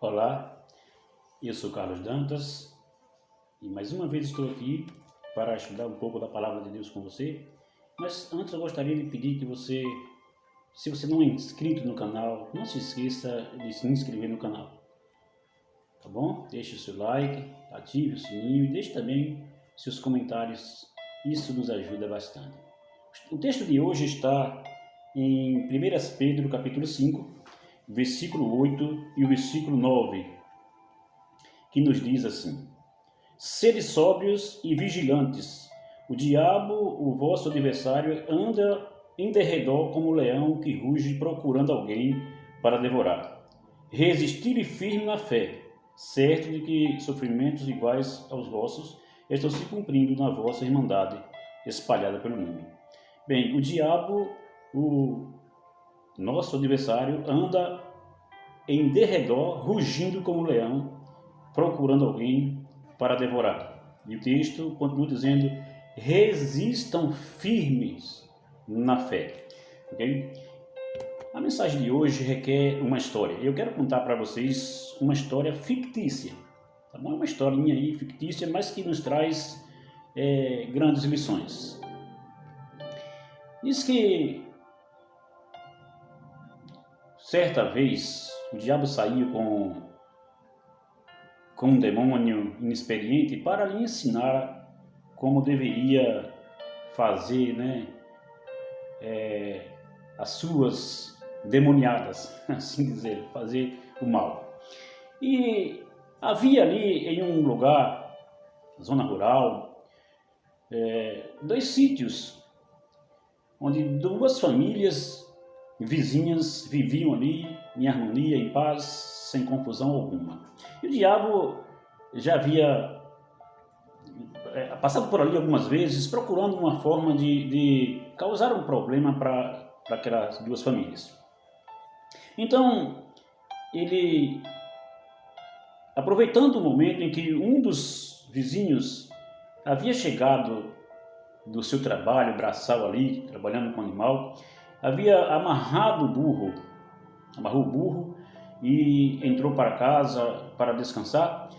Olá, eu sou Carlos Dantas e mais uma vez estou aqui para estudar um pouco da Palavra de Deus com você. Mas antes eu gostaria de pedir que você, se você não é inscrito no canal, não se esqueça de se inscrever no canal, tá bom? Deixe o seu like, ative o sininho e deixe também seus comentários, isso nos ajuda bastante. O texto de hoje está em 1 Pedro capítulo 5, versículo 8 e o versículo 9, que nos diz assim: Sede sóbrios e vigilantes, o diabo, o vosso adversário, anda em derredor como um leão que ruge procurando alguém para devorar. Resistir firme na fé, certo de que sofrimentos iguais aos vossos estão se cumprindo na vossa irmandade espalhada pelo mundo. Bem, o diabo, o nosso adversário, anda em derredor, rugindo como um leão, procurando alguém para devorar. E o texto continua dizendo: resistam firmes na fé. Okay? A mensagem de hoje requer uma história. Eu quero contar para vocês uma história fictícia. Tá bom? Uma historinha aí fictícia, mas que nos traz grandes lições. Diz que certa vez o diabo saiu com um demônio inexperiente para lhe ensinar como deveria fazer, as suas demoniadas, assim dizer, fazer o mal. E havia ali em um lugar, zona rural, dois sítios onde duas famílias vizinhas viviam ali em harmonia, em paz, sem confusão alguma. E o diabo já havia passado por ali algumas vezes procurando uma forma de causar um problema para aquelas duas famílias. Então, ele, aproveitando o momento em que um dos vizinhos havia chegado do seu trabalho braçal ali, trabalhando com o animal, havia amarrou o burro e entrou para casa para descansar,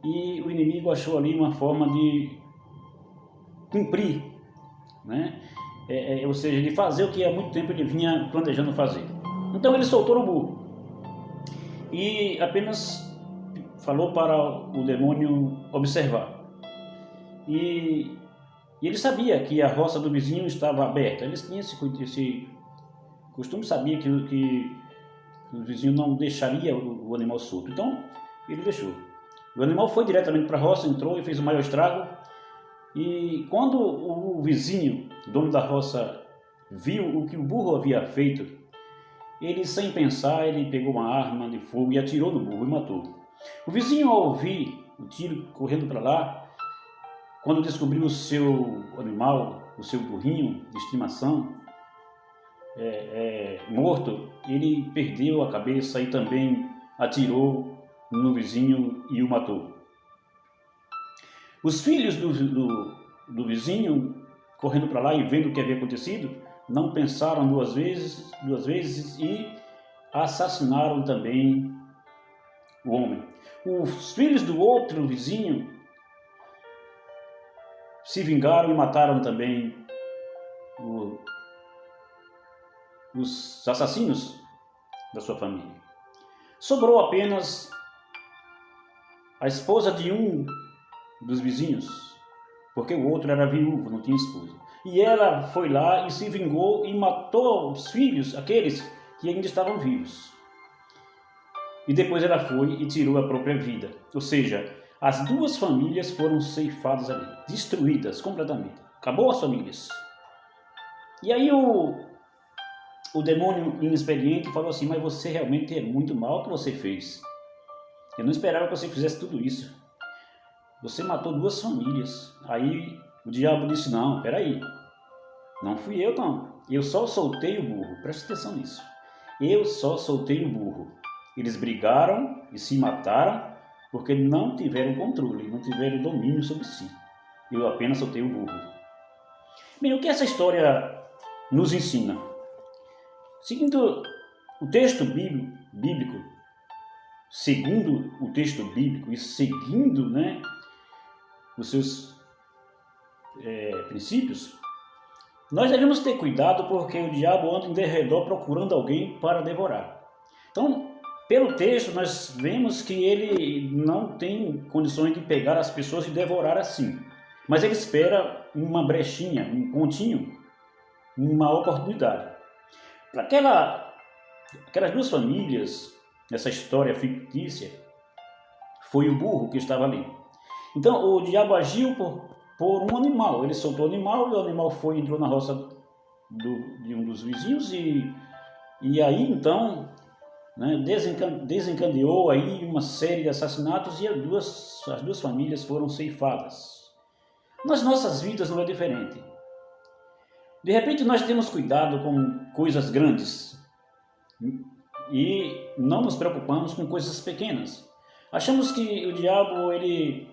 e o inimigo achou ali uma forma de cumprir, ou seja, de fazer o que há muito tempo ele vinha planejando fazer. Então ele soltou o burro e apenas falou para o demônio observar. E ele sabia que a roça do vizinho estava aberta. Eles tinham esse costume, sabia que o vizinho não deixaria o animal solto. Então ele deixou. O animal foi diretamente para a roça, entrou e fez o maior estrago. E quando o vizinho, dono da roça, viu o que o burro havia feito, ele, sem pensar, ele pegou uma arma de fogo e atirou no burro e matou. O vizinho, ao ouvir o tiro correndo para lá, quando descobriu o seu animal, o seu burrinho de estimação, morto, ele perdeu a cabeça e também atirou no vizinho e o matou. Os filhos do vizinho, correndo para lá e vendo o que havia acontecido, não pensaram duas vezes e assassinaram também o homem. Os filhos do outro vizinho se vingaram e mataram também os assassinos da sua família. Sobrou apenas a esposa de um dos vizinhos, porque o outro era viúvo, não tinha esposa. E ela foi lá e se vingou e matou os filhos, aqueles que ainda estavam vivos. E depois ela foi e tirou a própria vida. Ou seja, as duas famílias foram ceifadas ali, destruídas completamente. Acabou as famílias. E aí o demônio inexperiente falou assim: mas você realmente é muito mal o que você fez. Eu não esperava que você fizesse tudo isso. Você matou duas famílias. Aí o diabo disse: não, peraí. Não fui eu, não. Eu só soltei o burro. Preste atenção nisso. Eu só soltei o burro. Eles brigaram e se mataram porque não tiveram controle, não tiveram domínio sobre si. Eu apenas soltei o burro. Bem, o que essa história nos ensina? Seguindo o texto bíblico, segundo o texto bíblico e seguindo, né, os seus princípios, nós devemos ter cuidado porque o diabo anda em derredor procurando alguém para devorar. Então, pelo texto, nós vemos que ele não tem condições de pegar as pessoas e devorar assim. Mas ele espera uma brechinha, um pontinho, uma oportunidade. Para aquelas duas famílias, essa história fictícia, foi o burro que estava ali. Então, o diabo agiu por um animal. Ele soltou o animal e o animal entrou na roça de um dos vizinhos e aí, então, né, desencadeou aí uma série de assassinatos e as duas famílias foram ceifadas. Nas nossas vidas não é diferente. De repente nós temos cuidado com coisas grandes e não nos preocupamos com coisas pequenas. Achamos que o diabo ele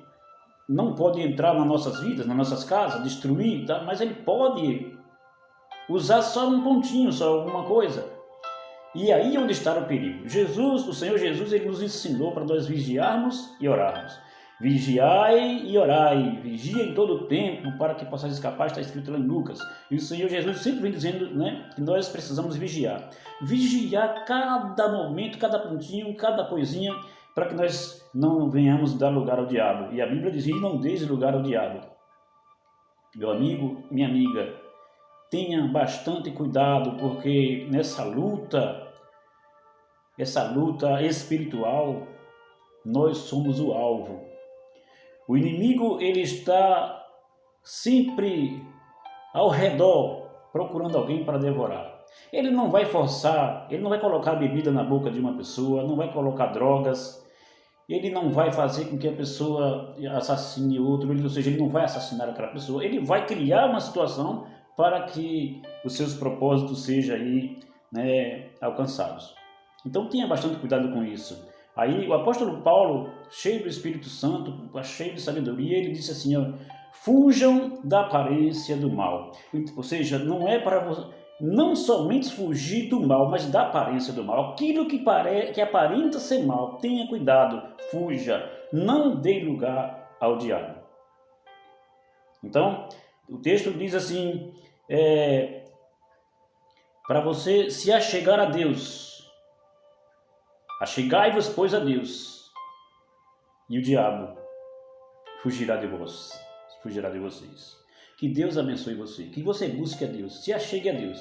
não pode entrar nas nossas vidas, nas nossas casas, destruir, tá? Mas ele pode usar só um pontinho, só alguma coisa. E aí é onde está o perigo. O Senhor Jesus, ele nos ensinou para nós vigiarmos e orarmos. Vigiai e orai, vigia em todo o tempo para que possais escapar, está escrito lá em Lucas. E o Senhor Jesus sempre vem dizendo, né, que nós precisamos vigiar. Vigiar cada momento, cada pontinho, cada coisinha, para que nós não venhamos dar lugar ao diabo. E a Bíblia diz, não deis lugar ao diabo. Meu amigo, minha amiga, tenha bastante cuidado, porque nessa luta espiritual, nós somos o alvo. O inimigo, ele está sempre ao redor, procurando alguém para devorar. Ele não vai forçar, ele não vai colocar bebida na boca de uma pessoa, não vai colocar drogas, ele não vai fazer com que a pessoa assassine outro, ou seja, ele não vai assassinar aquela pessoa, ele vai criar uma situação para que os seus propósitos sejam aí, né, alcançados. Então tenha bastante cuidado com isso. Aí o apóstolo Paulo, cheio do Espírito Santo, cheio de sabedoria, ele disse assim, ó, fujam da aparência do mal. Ou seja, não é para você, não somente fugir do mal, mas da aparência do mal. Aquilo que aparenta ser mal, tenha cuidado, fuja, não dê lugar ao diabo. Então, o texto diz assim, para você se achegar a Deus, achegai-vos, pois, a Deus, e o diabo fugirá de vocês. Que Deus abençoe você, que você busque a Deus, se achegue a Deus.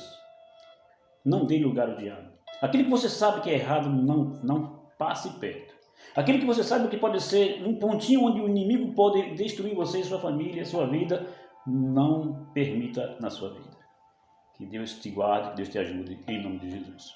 Não dê lugar ao diabo. Aquilo que você sabe que é errado, não passe perto. Aquilo que você sabe que pode ser um pontinho onde o inimigo pode destruir você, sua família, sua vida, não permita na sua vida. Que Deus te guarde, que Deus te ajude, em nome de Jesus.